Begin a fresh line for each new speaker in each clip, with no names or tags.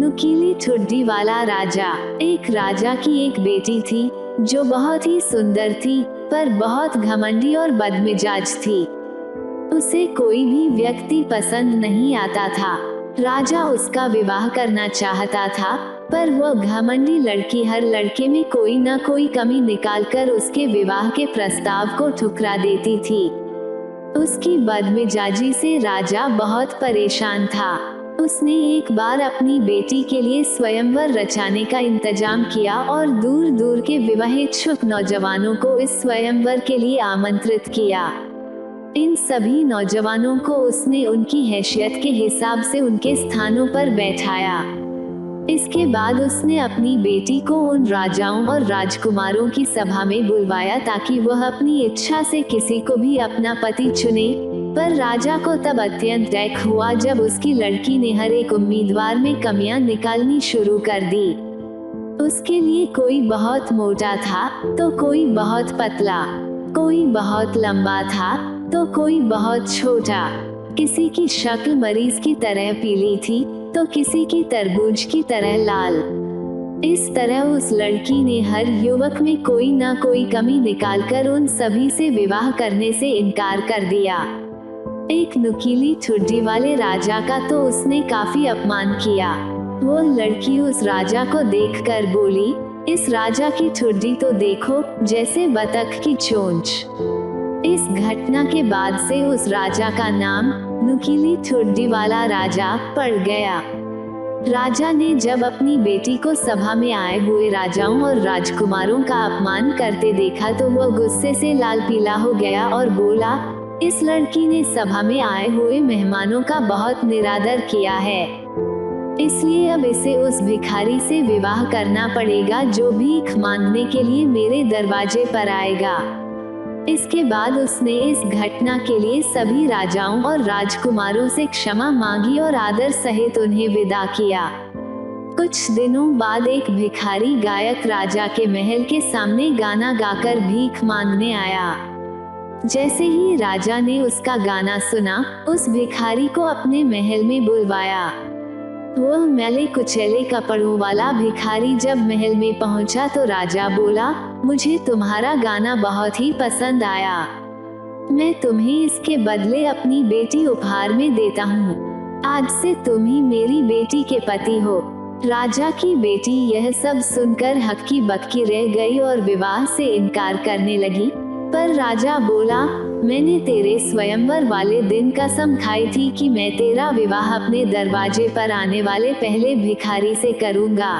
नुकीली ठुड्डी वाला राजा। एक राजा की एक बेटी थी जो बहुत ही सुंदर थी, पर बहुत घमंडी और बदमिजाज थी। उसे कोई भी व्यक्ति पसंद नहीं आता था। राजा उसका विवाह करना चाहता था, पर वो घमंडी लड़की हर लड़के में कोई न कोई कमी निकालकर उसके विवाह के प्रस्ताव को ठुकरा देती थी। उसकी बदमिजाजी से राजा बहुत परेशान था। उसने एक बार अपनी बेटी के लिए स्वयंवर रचाने का इंतजाम किया और दूर दूर के विवाहित नौजवानों को इस स्वयंवर के लिए आमंत्रित किया। इन सभी नौजवानों को उसने उनकी हैसियत के हिसाब से उनके स्थानों पर बैठाया। इसके बाद उसने अपनी बेटी को उन राजाओं और राजकुमारों की सभा में बुलवाया ताकि वह अपनी इच्छा से किसी को भी अपना पति चुने। पर राजा को तब अत्यंत डर हुआ जब उसकी लड़की ने हर एक उम्मीदवार में कमियां निकालनी शुरू कर दी। उसके लिए कोई बहुत मोटा था तो कोई बहुत पतला, कोई बहुत लंबा था तो कोई बहुत छोटा। किसी की शक्ल मरीज की तरह पीली थी तो किसी की तरबूज की तरह लाल। इस तरह उस लड़की ने हर युवक में कोई ना कोई कमी निकालकर उन सभी से विवाह करने से इनकार कर दिया। एक नुकीली ठुड्डी वाले राजा का तो उसने काफी अपमान किया। वो लड़की उस राजा को देखकर बोली, इस राजा की ठुड्डी तो देखो, जैसे बतख की चोंच। इस घटना के बाद से उस राजा का नाम नुकीली ठुड्डी वाला राजा पड़ गया। राजा ने जब अपनी बेटी को सभा में आए हुए राजाओं और राजकुमारों का अपमान करते देखा तो वो गुस्से से लाल पीला हो गया और बोला, इस लड़की ने सभा में आए हुए मेहमानों का बहुत निरादर किया है, इसलिए अब इसे उस भिखारी से विवाह करना पड़ेगा जो भीख मांगने के लिए मेरे दरवाजे पर आएगा। इसके बाद उसने इस घटना के लिए सभी राजाओं और राजकुमारों से क्षमा मांगी और आदर सहित उन्हें विदा किया। कुछ दिनों बाद एक भिखारी गायक राजा के महल के सामने गाना गाकर भीख मांगने आया। जैसे ही राजा ने उसका गाना सुना, उस भिखारी को अपने महल में बुलवाया। वह मैले कुचैले कपड़ों वाला भिखारी जब महल में पहुंचा तो राजा बोला, मुझे तुम्हारा गाना बहुत ही पसंद आया, मैं तुम्हें इसके बदले अपनी बेटी उपहार में देता हूँ। आज से तुम ही मेरी बेटी के पति हो। राजा की बेटी यह सब सुनकर हक्की बक्की रह गई और विवाह से इनकार करने लगी। पर राजा बोला, मैंने तेरे स्वयंवर वाले दिन कसम खाई थी कि मैं तेरा विवाह अपने दरवाजे पर आने वाले पहले भिखारी से करूंगा।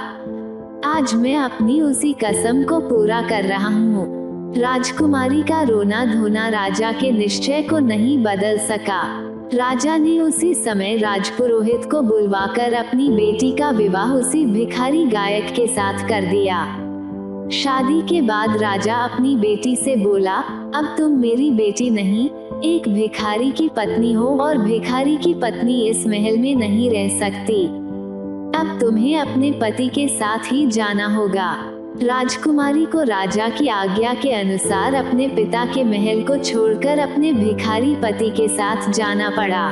आज मैं अपनी उसी कसम को पूरा कर रहा हूँ। राजकुमारी का रोना धोना राजा के निश्चय को नहीं बदल सका। राजा ने उसी समय राजपुरोहित को बुलवाकर अपनी बेटी का विवाह उसी भिखारी गायक के साथ कर दिया। शादी के बाद राजा अपनी बेटी से बोला, अब तुम मेरी बेटी नहीं, एक भिखारी की पत्नी हो और भिखारी की पत्नी इस महल में नहीं रह सकती। अब तुम्हें अपने पति के साथ ही जाना होगा। राजकुमारी को राजा की आज्ञा के अनुसार अपने पिता के महल को छोड़कर अपने भिखारी पति के साथ जाना पड़ा।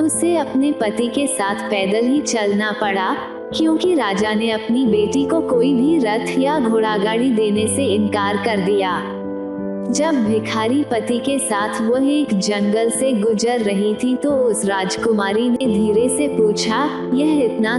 उसे अपने पति के साथ पैदल ही चलना पड़ा, क्योंकि राजा ने अपनी बेटी को कोई भी रथ या घोड़ागाड़ी देने से इनकार कर दिया। जब भिखारी पति के साथ वह एक जंगल से गुजर रही थी तो उस राजकुमारी ने धीरे से पूछा, यह इतना